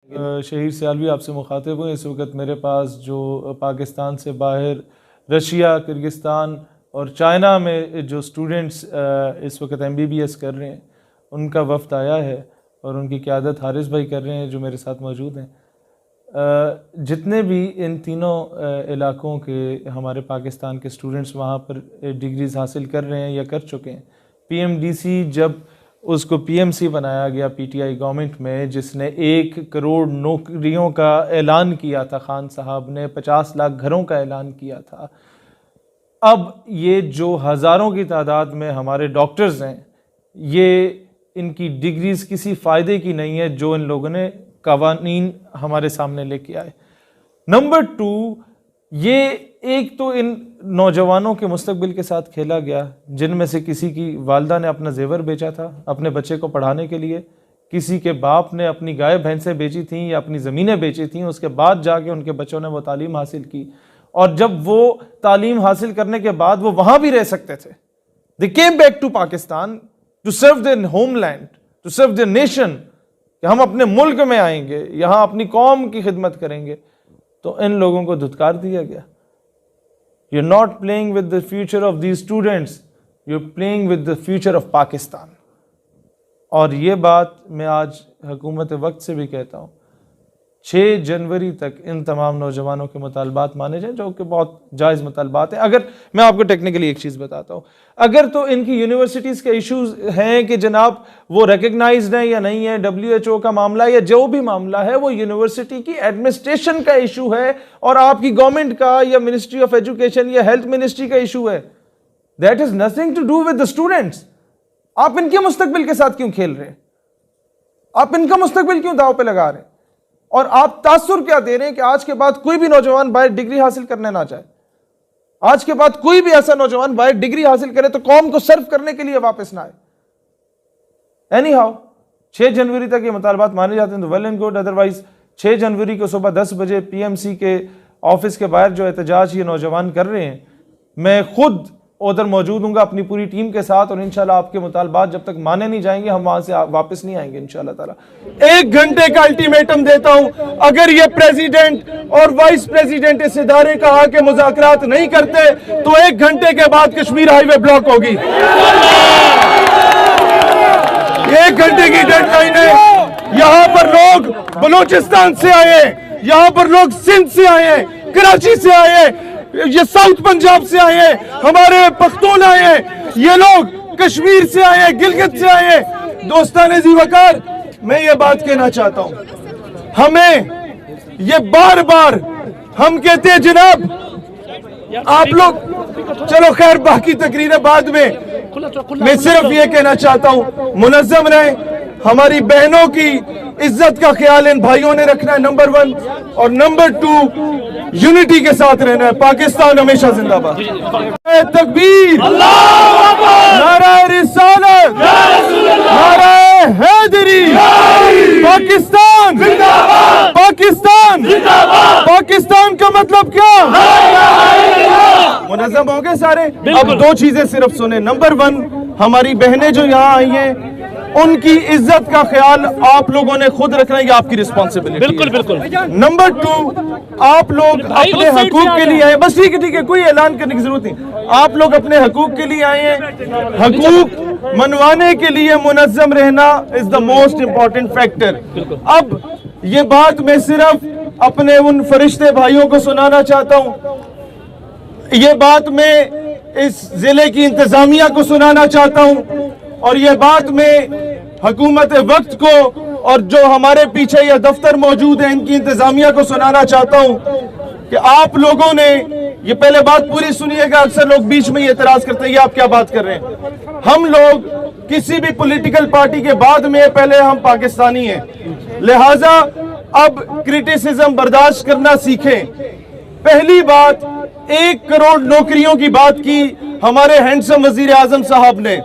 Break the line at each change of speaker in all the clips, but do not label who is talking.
شہیر سیالوی آپ سے مخاطب ہوں. اس وقت میرے پاس جو پاکستان سے باہر رشیا، کرگستان اور چائنا میں جو سٹوڈنٹس اس وقت MBBS کر رہے ہیں ان کا وفد آیا ہے اور ان کی قیادت حارث بھائی کر رہے ہیں جو میرے ساتھ موجود ہیں. جتنے بھی ان تینوں علاقوں کے ہمارے پاکستان کے سٹوڈنٹس وہاں پر ڈگریز حاصل کر رہے ہیں یا کر چکے ہیں. PMDC جب اس کو PMC بنایا گیا PTI گورنمنٹ میں، جس نے 1 کروڑ نوکریوں کا اعلان کیا تھا، خان صاحب نے 50 لاکھ گھروں کا اعلان کیا تھا. اب یہ جو ہزاروں کی تعداد میں ہمارے ڈاکٹرز ہیں، یہ ان کی ڈگریز کسی فائدے کی نہیں ہے جو ان لوگوں نے قوانین ہمارے سامنے لے کے آئے. نمبر 2، یہ ایک تو ان نوجوانوں کے مستقبل کے ساتھ کھیلا گیا، جن میں سے کسی کی والدہ نے اپنا زیور بیچا تھا اپنے بچے کو پڑھانے کے لیے، کسی کے باپ نے اپنی گائے بھینسیں بیچی تھیں یا اپنی زمینیں بیچی تھیں، اس کے بعد جا کے ان کے بچوں نے وہ تعلیم حاصل کی، اور جب وہ تعلیم حاصل کرنے کے بعد وہ وہاں بھی رہ سکتے تھے. They came back to Pakistan to serve their homeland, to serve their nation، کہ ہم اپنے ملک میں آئیں گے، یہاں اپنی قوم کی خدمت کریں گے. تو ان لوگوں کو دھتکار دیا گیا. You're not playing with the future of these students, you're playing with the future of Pakistan. اور یہ بات میں آج حکومت وقت سے بھی کہتا ہوں، 6 جنوری تک ان تمام نوجوانوں کے مطالبات مانے جائیں، جو کہ بہت جائز مطالبات ہیں. اگر میں آپ کو ٹیکنیکلی ایک چیز بتاتا ہوں، اگر تو ان کی یونیورسٹیز کے ایشوز ہیں کہ جناب وہ ریکگنائزڈ ہیں یا نہیں ہے، WHO کا معاملہ یا جو بھی معاملہ ہے وہ یونیورسٹی کی ایڈمنسٹریشن کا ایشو ہے اور آپ کی گورنمنٹ کا یا منسٹری آف ایجوکیشن یا ہیلتھ منسٹری کا ایشو ہے. That is nothing to do with the students. آپ ان کے مستقبل کے ساتھ کیوں کھیل رہے ہیں؟ آپ ان کا مستقبل کیوں داؤ پہ لگا رہے ہیں؟ اور آپ تاثر کیا دے رہے ہیں کہ آج کے بعد کوئی بھی نوجوان باہر ڈگری حاصل کرنے نہ جائے؟ آج کے بعد کوئی بھی ایسا نوجوان باہر ڈگری حاصل کرے تو قوم کو سرو کرنے کے لیے واپس نہ آئے. اینی ہاؤ 6 جنوری تک یہ مطالبات مانے جاتے ہیں تو ویل اینڈ گڈ. ادروائز 6 جنوری کو صبح 10 بجے PMC کے آفس کے باہر جو احتجاج یہ نوجوان کر رہے ہیں، میں خود ادھر موجود ہوں گا اپنی پوری ٹیم کے ساتھ، اور انشاءاللہ آپ کے مطالبات جب تک مانے نہیں جائیں گے ہم وہاں سے واپس نہیں آئیں گے انشاءاللہ تعالی.
1 گھنٹے کا الٹیمیٹم دیتا ہوں، اگر یہ پریزیڈنٹ اور وائس پریزیڈنٹ اس ادارے کا آ کے مذاکرات نہیں کرتے تو 1 گھنٹے کے بعد کشمیر ہائی وے بلاک ہوگی. 1 گھنٹے کی ڈیڈ لائن ہے. یہاں پر لوگ بلوچستان سے آئے، یہاں پر لوگ سندھ سے آئے، کراچی سے آئے، یہ ساؤتھ پنجاب سے آئے، ہمارے پختون آئے، یہ لوگ کشمیر سے آئے، گلگت سے آئے. دوستان ذی وقار، میں یہ بات کہنا چاہتا ہوں، ہمیں یہ بار بار ہم کہتے ہیں جناب آپ لوگ، چلو خیر باقی تقریریں بعد میں صرف یہ کہنا چاہتا ہوں منظم رہیں. ہماری بہنوں کی عزت کا خیال ان بھائیوں نے رکھنا ہے نمبر 1، اور نمبر 2 یونٹی کے ساتھ رہنا ہے. پاکستان ہمیشہ زندہ باد. تکبیر، نعرہ رسالت، نعرہ حیدری، پاکستان، پاکستان، پاکستان کا مطلب کیا؟ منظم ہو گئے سارے؟ اب 2 چیزیں صرف سنیں. نمبر 1، ہماری بہنیں جو یہاں آئی ہیں ان کی عزت کا خیال آپ لوگوں نے خود رکھنا ہے، یہ آپ کی رسپانسبلٹی. بالکل بالکل. نمبر 2، آپ لوگ اپنے حقوق کے لیے آئے. بس ٹھیک ہے، کوئی اعلان کرنے کی ضرورت نہیں. آپ لوگ اپنے حقوق کے لیے آئے ہیں. حقوق منوانے کے لیے منظم رہنا از دا موسٹ امپورٹنٹ فیکٹر. اب یہ بات میں صرف اپنے ان فرشتے بھائیوں کو سنانا چاہتا ہوں، یہ بات میں اس ضلع کی انتظامیہ کو سنانا چاہتا ہوں، اور یہ بات میں حکومت وقت کو اور جو ہمارے پیچھے یہ دفتر موجود ہیں ان کی انتظامیہ کو سنانا چاہتا ہوں کہ آپ لوگوں نے یہ پہلے بات پوری سنیے گا. اکثر لوگ بیچ میں یہ اعتراض کرتے ہیں یہ آپ کیا بات کر رہے ہیں. ہم لوگ کسی بھی پولیٹیکل پارٹی کے بعد میں پہلے ہم پاکستانی ہیں، لہٰذا اب کرٹیسزم برداشت کرنا سیکھیں. پہلی بات، 1 کروڑ نوکریوں کی بات کی ہمارے ہینڈسم وزیر اعظم صاحب نے،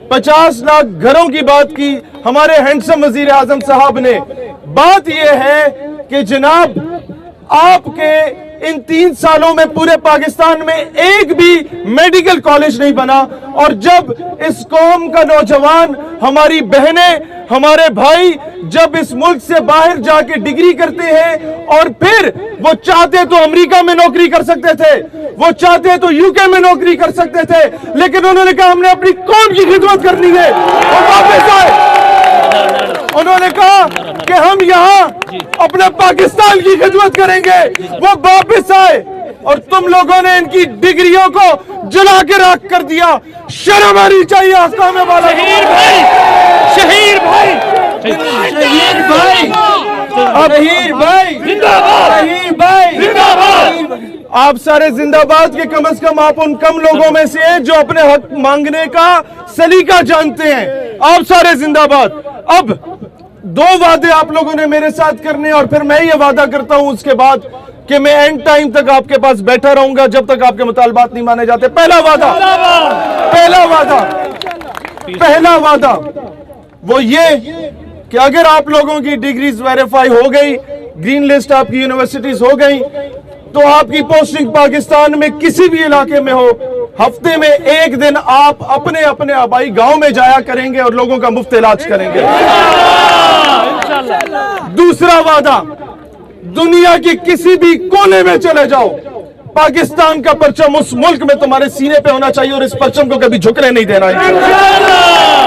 50 لاکھ گھروں کی بات کی ہمارے ہینڈسم وزیر اعظم صاحب نے. بات یہ ہے کہ جناب آپ کے ان 3 سالوں میں پورے پاکستان میں ایک بھی میڈیکل کالج نہیں بنا، اور جب اس قوم کا نوجوان، ہماری بہنیں، ہمارے بھائی جب اس ملک سے باہر جا کے ڈگری کرتے ہیں اور پھر وہ چاہتے تو امریکہ میں نوکری کر سکتے تھے، وہ چاہتے تو UK میں نوکری کر سکتے تھے، لیکن انہوں نے کہا ہم نے اپنی قوم کی خدمت کرنی ہے، اور واپس آئے۔ انہوں نے کہا کہ ہم یہاں اپنے پاکستان کی خدمت کریں گے، وہ واپس آئے، اور تم لوگوں نے ان کی ڈگریوں کو جلا کے راکھ کر دیا۔ شرم آنی چاہیے آستانے والا۔
شہیر بھائی، شہیر بھائی،
شہید بھائی، شہید بھائی،
زندہ باد،
شہید بھائی،
زندہ باد۔
آپ سارے زندہ باد کے کم از کم آپ ان کم لوگوں میں سے ہیں جو اپنے حق مانگنے کا سلیقہ جانتے ہیں۔ آپ سارے زندہ باد۔ اب 2 وعدے آپ لوگوں نے میرے ساتھ کرنے، اور پھر میں یہ وعدہ کرتا ہوں اس کے بعد کہ میں اینڈ ٹائم تک آپ کے پاس بیٹھا رہوں گا جب تک آپ کے مطالبات نہیں مانے جاتے۔ پہلا وعدہ وہ یہ کہ اگر آپ لوگوں کی ڈگریز ویریفائی ہو گئی، گرین لسٹ آپ کی یونیورسٹیز ہو گئی، تو آپ کی پوسٹنگ پاکستان میں کسی بھی علاقے میں ہو، ہفتے میں 1 دن آپ اپنے اپنے آبائی گاؤں میں جایا کریں گے اور لوگوں کا مفت علاج کریں گے۔ دوسرا وعدہ، دنیا کی کسی بھی کونے میں چلے جاؤ، پاکستان کا پرچم اس ملک میں تمہارے سینے پہ ہونا چاہیے، اور اس پرچم کو کبھی جھکنے نہیں دینا ہے۔